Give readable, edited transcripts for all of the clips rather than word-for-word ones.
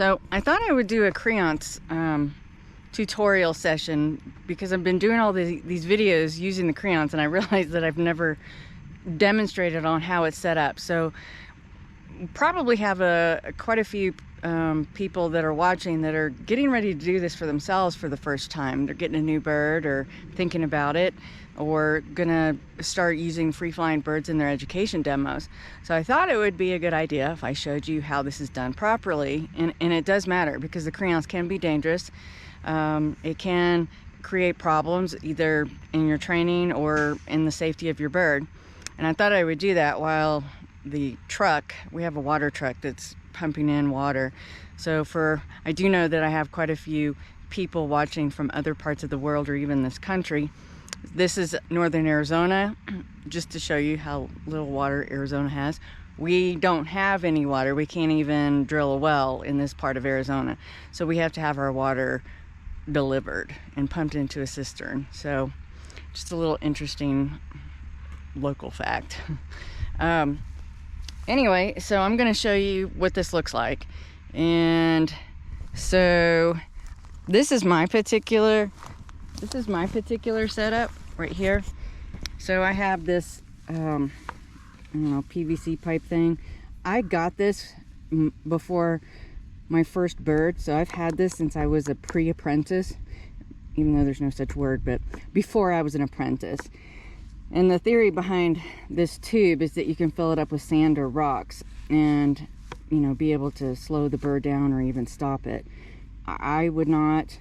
So I thought I would do a Creance tutorial session because I've been doing all these videos using the Creance, and I realized that I've never demonstrated on how it's set up. So probably have quite a few people that are watching that are getting ready to do this for themselves for the first time. They're getting a new bird or thinking about it, or gonna start using free-flying birds in their education demos. So I thought it would be a good idea if I showed you how this is done properly. And it does matter because the Creance can be dangerous. It can create problems either in your training or in the safety of your bird. And I thought I would do that while the truck, we have a water truck that's pumping in water. So I do know that I have quite a few people watching from other parts of the world or even this country. This is northern Arizona, just to show you how little water Arizona has. We don't have any water. We can't even drill a well in this part of Arizona. So we have to have our water delivered and pumped into a cistern. So just a little interesting local fact. Anyway, so I'm going to show you what this looks like. And so this is my particular setup right here. So I have this I don't know, PVC pipe thing. I got this before my first bird, so I've had this since I was a pre-apprentice, even though there's no such word, but before I was an apprentice. And the theory behind this tube is that you can fill it up with sand or rocks and, you know, be able to slow the bird down or even stop it. I would not,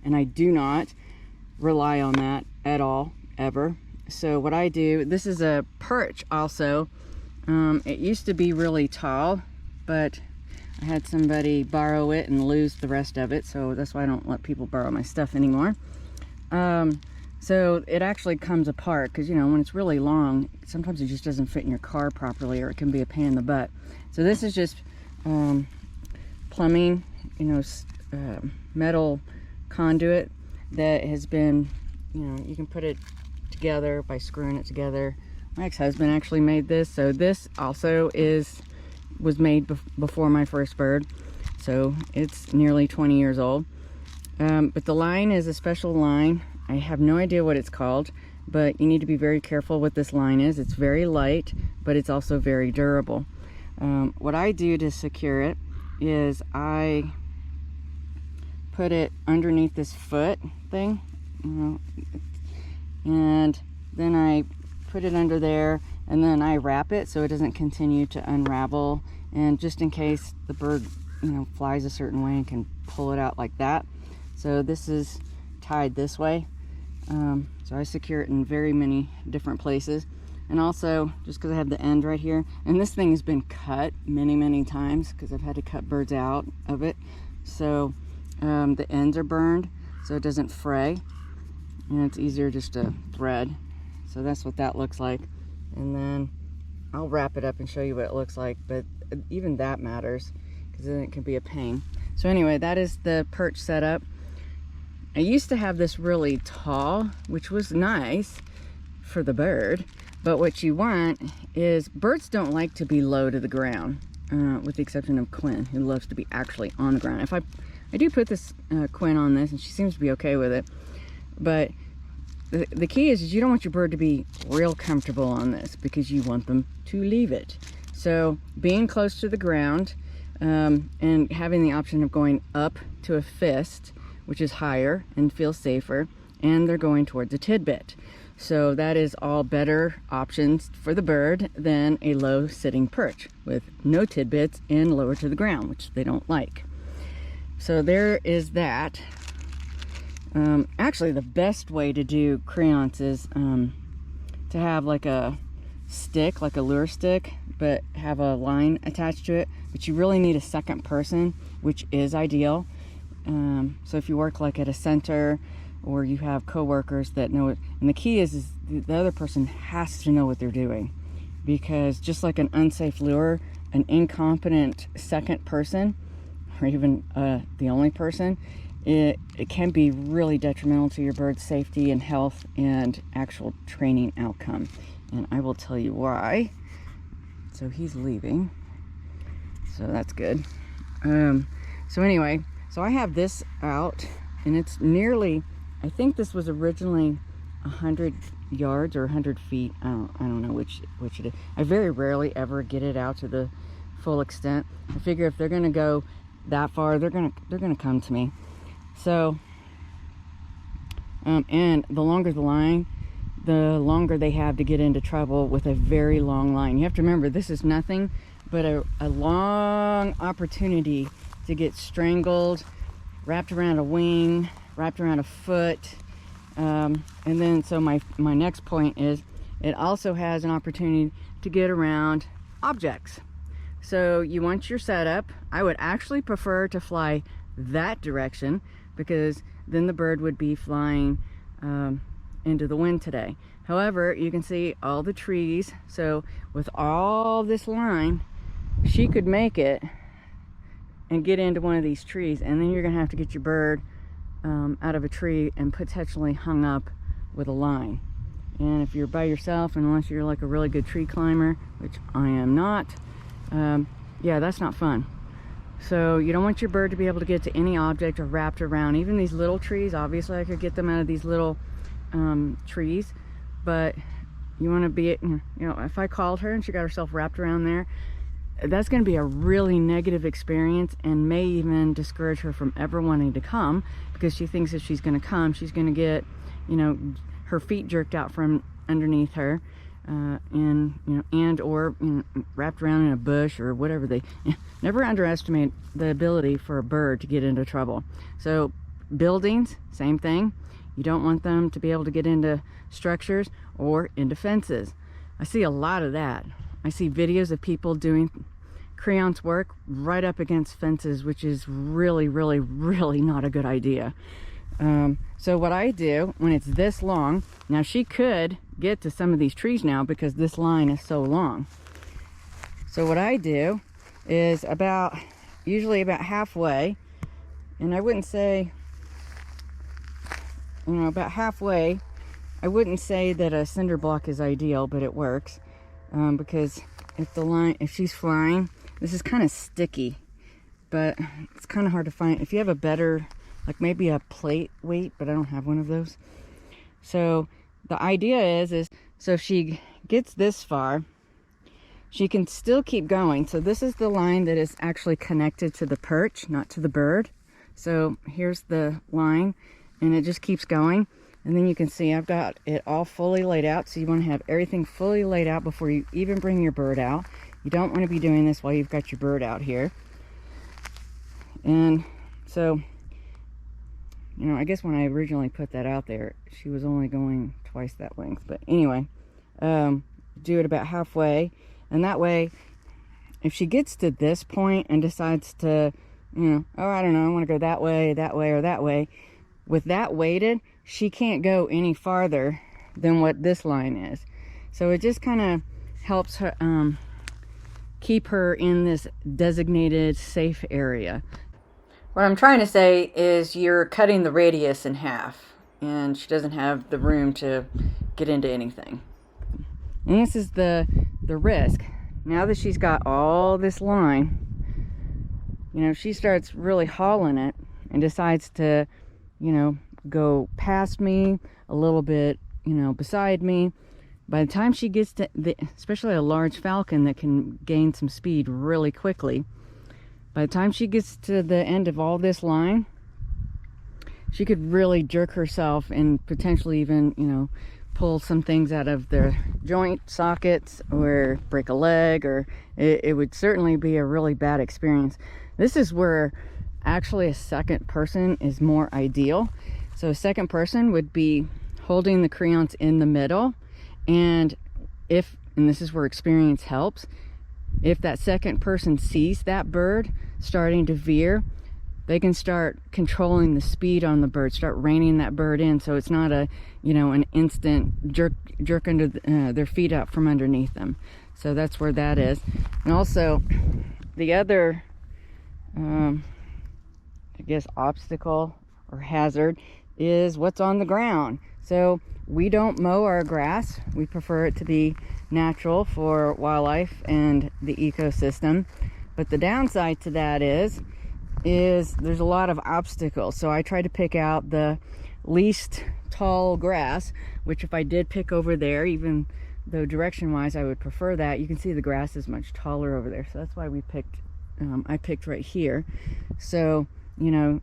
and I do not rely on that at all, ever. So what I do, this is a perch also. It used to be really tall, but I had somebody borrow it and lose the rest of it, so that's why I don't let people borrow my stuff anymore. So it actually comes apart because, you know, when it's really long, sometimes it just doesn't fit in your car properly, or it can be a pain in the butt. So this is just plumbing, you know, metal conduit that has been, you know, you can put it together by screwing it together. My ex-husband actually made this, so this also was made before my first bird, so it's nearly 20 years old. But the line is a special line. I have no idea what it's called, but you need to be very careful what this line is. It's very light, but it's also very durable. What I do to secure it is I put it underneath this foot thing, you know, and then I put it under there, and then I wrap it so it doesn't continue to unravel, and just in case the bird, you know, flies a certain way, and can pull it out like that. So this is tied this way. So I secure it in very many different places. And also, just because I have the end right here, and this thing has been cut many times because I've had to cut birds out of it. So the ends are burned so it doesn't fray, and it's easier just to thread. So that's what that looks like. And then I'll wrap it up and show you what it looks like, but even that matters because then it can be a pain. So anyway, that is the perch setup. I used to have this really tall, which was nice for the bird, but what you want is, birds don't like to be low to the ground, with the exception of Quinn, who loves to be actually on the ground. If I do put this Quinn on this, and she seems to be okay with it, but the key is you don't want your bird to be real comfortable on this because you want them to leave it. So being close to the ground, and having the option of going up to a fist, which is higher and feels safer, and they're going towards a tidbit. So that is all better options for the bird than a low sitting perch with no tidbits and lower to the ground, which they don't like. So there is that. Actually, the best way to do Creance is to have like a stick, like a lure stick, but have a line attached to it. But you really need a second person, which is ideal. So if you work like at a center, or you have coworkers that know it, and the key is the other person has to know what they're doing, because just like an unsafe lure, an incompetent second person, or even the only person, it can be really detrimental to your bird's safety and health and actual training outcome. And I will tell you why. So he's leaving, so that's good. So anyway, so I have this out, and it's nearly, I think this was originally 100 yards or 100 feet. I don't know which it is. I very rarely ever get it out to the full extent. I figure if they're gonna go that far, they're gonna come to me. So and the longer the line, the longer they have to get into trouble with a very long line. You have to remember, this is nothing but a long opportunity to get strangled, wrapped around a wing, wrapped around a foot. And then so my next point is, it also has an opportunity to get around objects. So you want your setup. I would actually prefer to fly that direction, because then the bird would be flying into the wind today. However, you can see all the trees. So with all this line, she could make it and get into one of these trees, and then you're gonna have to get your bird out of a tree and potentially hung up with a line. And if you're by yourself, unless you're like a really good tree climber, which I am not, yeah, that's not fun. So you don't want your bird to be able to get to any object or wrapped around. Even these little trees, obviously I could get them out of these little trees, but you want to be, you know, if I called her and she got herself wrapped around there, that's going to be a really negative experience, and may even discourage her from ever wanting to come, because she thinks if she's going to come, she's going to get, you know, her feet jerked out from underneath her, and you know, and or you know, wrapped around in a bush or whatever. They never underestimate the ability for a bird to get into trouble. So buildings, same thing. You don't want them to be able to get into structures or into fences. I see a lot of that. I see videos of people doing Creance work right up against fences, which is really, really, really not a good idea. So what I do when it's this long, now she could get to some of these trees now because this line is so long. So what I do is usually about halfway, and I wouldn't say, you know, about halfway, I wouldn't say that a cinder block is ideal, but it works. Because if she's flying, this is kind of sticky, but it's kind of hard to find. If you have a better, like maybe a plate weight, but I don't have one of those. So the idea is so if she gets this far, she can still keep going. So this is the line that is actually connected to the perch, not to the bird. So here's the line, and it just keeps going. And then you can see I've got it all fully laid out. So you want to have everything fully laid out before you even bring your bird out. You don't want to be doing this while you've got your bird out here. And so, you know, I guess when I originally put that out there, she was only going twice that length. But anyway, do it about halfway. And that way, if she gets to this point and decides to, you know, oh, I don't know, I want to go that way, or that way. With that weighted, she can't go any farther than what this line is. So it just kind of helps her keep her in this designated safe area. What I'm trying to say is you're cutting the radius in half, and she doesn't have the room to get into anything. And this is the risk. Now that she's got all this line, you know, she starts really hauling it and decides to, you know, go past me a little bit, you know, beside me. By the time she gets to especially a large falcon that can gain some speed really quickly, by the time she gets to the end of all this line, she could really jerk herself and potentially even, you know, pull some things out of their joint sockets or break a leg, or it would certainly be a really bad experience. This is where actually a second person is more ideal. So a second person would be holding the Creance in the middle, and this is where experience helps, if that second person sees that bird starting to veer, they can start controlling the speed on the bird, start reining that bird in, so it's not a, you know, an instant jerk under their feet out from underneath them. So that's where that is. And also the other I guess obstacle or hazard is what's on the ground. So we don't mow our grass. We prefer it to be natural for wildlife and the ecosystem. But the downside to that is is there's a lot of obstacles. So I try to pick out the least tall grass, which if I did pick over there, even though direction wise I would prefer that, you can see the grass is much taller over there. So that's why we picked, I picked right here. So, you know,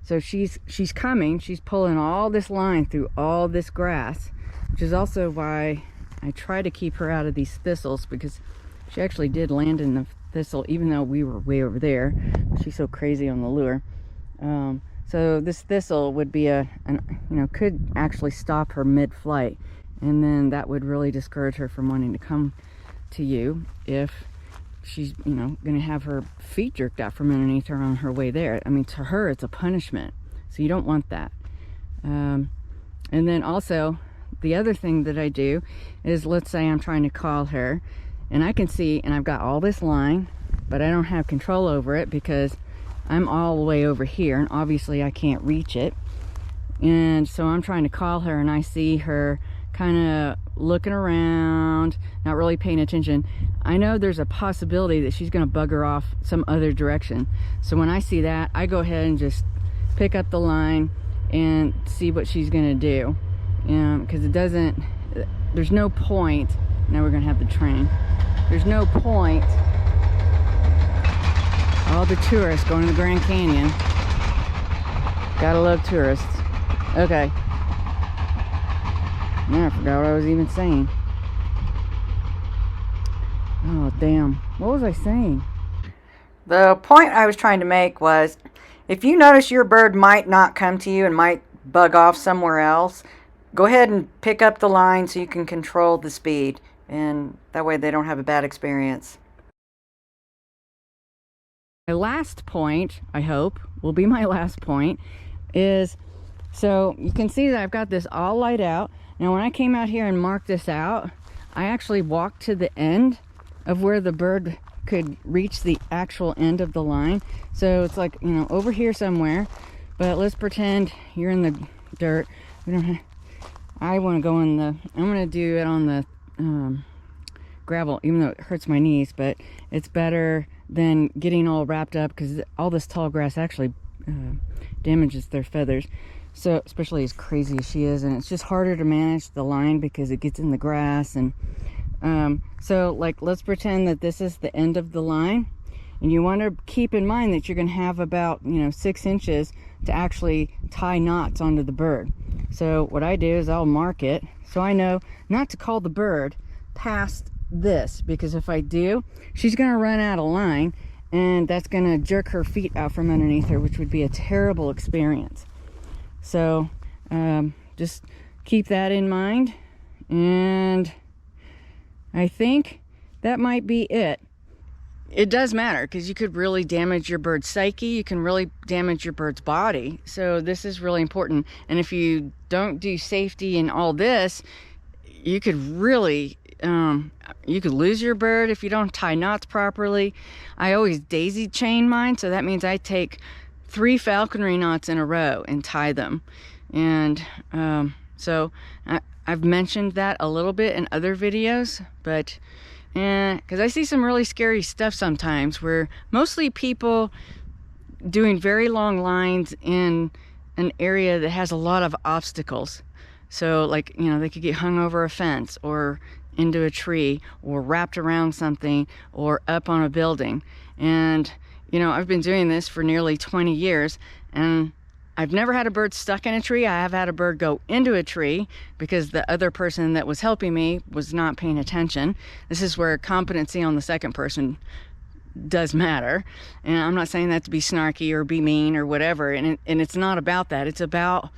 so she's coming, she's pulling all this line through all this grass, which is also why I try to keep her out of these thistles, because she actually did land in the thistle even though we were way over there. She's so crazy on the lure. So this thistle would be could actually stop her mid-flight, and then that would really discourage her from wanting to come to you if she's, you know, gonna have her feet jerked out from underneath her on her way there. I mean, to her it's a punishment, so you don't want that. And then also the other thing that I do is, let's say I'm trying to call her and I can see, and I've got all this line, but I don't have control over it because I'm all the way over here and obviously I can't reach it. And so I'm trying to call her and I see her kind of looking around, not really paying attention. I know there's a possibility that she's going to bugger off some other direction. So when I see that, I go ahead and just pick up the line and see what she's going to do. Because there's no point. Now we're going to have the train. There's no point. All the tourists going to the Grand Canyon. Gotta love tourists. Okay. Now I forgot what I was even saying. Oh, damn. What was I saying? The point I was trying to make was, if you notice your bird might not come to you and might bug off somewhere else, go ahead and pick up the line so you can control the speed. And that way they don't have a bad experience. My last point, I hope, will be my last point, is, so you can see that I've got this all laid out. Now when I came out here and marked this out, I actually walked to the end of where the bird could reach the actual end of the line. So it's like, you know, over here somewhere, but let's pretend you're in the dirt. We don't have, I want to go in the, I'm going to do it on the gravel, even though it hurts my knees, but it's better than getting all wrapped up, because all this tall grass actually damages their feathers. So especially as crazy as she is, and it's just harder to manage the line because it gets in the grass. And so like, let's pretend that this is the end of the line, and you want to keep in mind that you're going to have about, you know, 6 inches to actually tie knots onto the bird. So what I do is I'll mark it so I know not to call the bird past this, because if I do, she's going to run out of line and that's going to jerk her feet out from underneath her, which would be a terrible experience. So just keep that in mind, and I think that might be it. It does matter, because you could really damage your bird's psyche, you can really damage your bird's body. So this is really important. And if you don't do safety and all this, you could really you could lose your bird if you don't tie knots properly. I always daisy chain mine, so that means I take 3 falconry knots in a row and tie them. And so I've mentioned that a little bit in other videos, but because I see some really scary stuff sometimes, where mostly people doing very long lines in an area that has a lot of obstacles. So like, you know, they could get hung over a fence or into a tree or wrapped around something or up on a building. And, you know, I've been doing this for nearly 20 years and I've never had a bird stuck in a tree. I have had a bird go into a tree because the other person that was helping me was not paying attention. This is where competency on the second person does matter. And I'm not saying that to be snarky or be mean or whatever. And it's not about that. It's about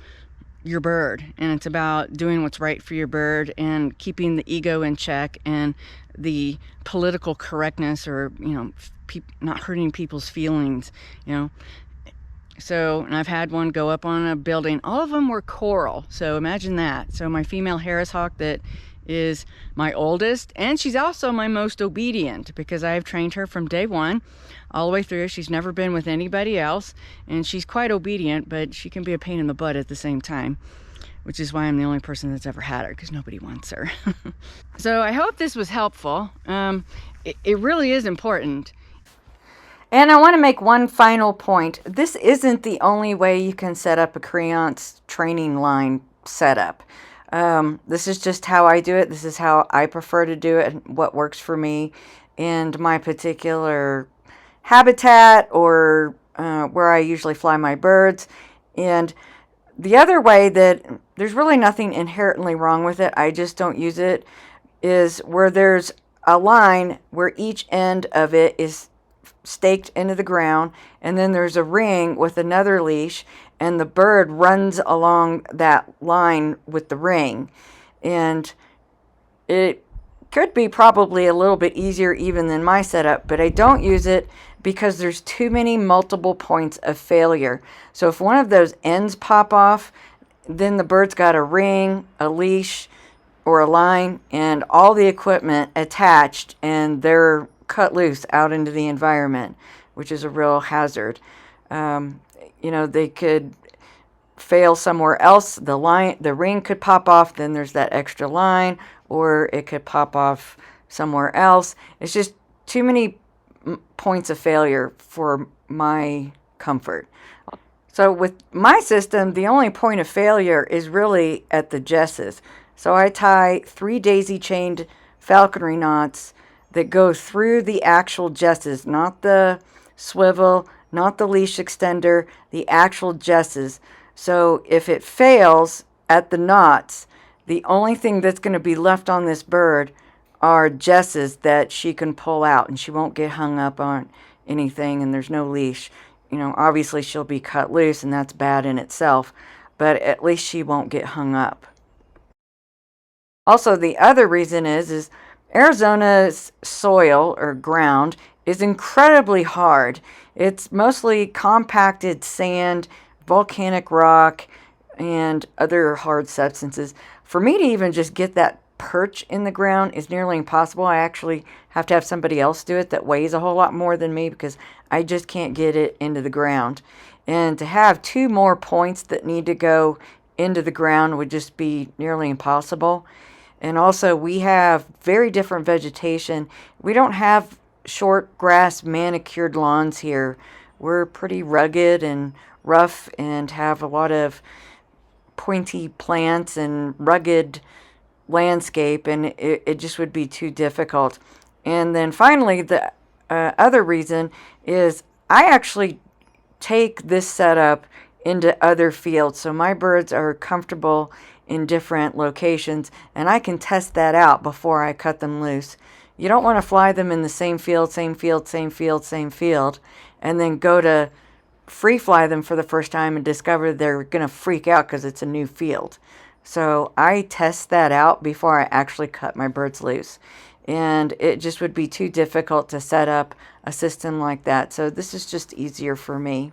your bird, and it's about doing what's right for your bird and keeping the ego in check and the political correctness, or, you know, not hurting people's feelings, you know. So, and I've had one go up on a building. All of them were coral, so imagine that. So my female Harris hawk that is my oldest, and she's also my most obedient, because I have trained her from day one all the way through. She's never been with anybody else, and she's quite obedient, but she can be a pain in the butt at the same time, which is why I'm the only person that's ever had her, because nobody wants her. So I hope this was helpful. It really is important. And I want to make one final point. This isn't the only way you can set up a Creance training line setup. This is just how I do it. This is how I prefer to do it, what works for me and my particular habitat, or where I usually fly my birds. And the other way that there's really nothing inherently wrong with it, I just don't use it, is where there's a line where each end of it is staked into the ground, and then there's a ring with another leash, and the bird runs along that line with the ring. And it could be probably a little bit easier even than my setup, but I don't use it because there's too many multiple points of failure. So if one of those ends pop off, then the bird's got a ring, a leash, or a line, and all the equipment attached, and they're cut loose out into the environment, which is a real hazard. You know, they could fail somewhere else. The ring could pop off, then there's that extra line, or it could pop off somewhere else. It's just too many points of failure for my comfort. So with my system, the only point of failure is really at the jesses. So I tie 3 daisy-chained falconry knots that go through the actual jesses, not the swivel, not the leash extender, the actual jesses. So if it fails at the knots, the only thing that's going to be left on this bird are jesses that she can pull out, and she won't get hung up on anything, and there's no leash. You know, obviously she'll be cut loose, and that's bad in itself, but at least she won't get hung up. Also, the other reason is Arizona's soil or ground is incredibly hard. It's mostly compacted sand, volcanic rock, and other hard substances. For me to even just get that perch in the ground is nearly impossible. I actually have to have somebody else do it that weighs a whole lot more than me, because I just can't get it into the ground. And to have 2 more points that need to go into the ground would just be nearly impossible. And also, we have very different vegetation. We don't have short grass manicured lawns here. We're pretty rugged and rough and have a lot of pointy plants and rugged landscape, and it just would be too difficult. And then finally, the other reason is I actually take this setup into other fields, so my birds are comfortable in different locations, and I can test that out before I cut them loose. You don't want to fly them in the same field, same field, same field, same field, and then go to free fly them for the first time and discover they're going to freak out because it's a new field. So I test that out before I actually cut my birds loose. And it just would be too difficult to set up a system like that. So this is just easier for me.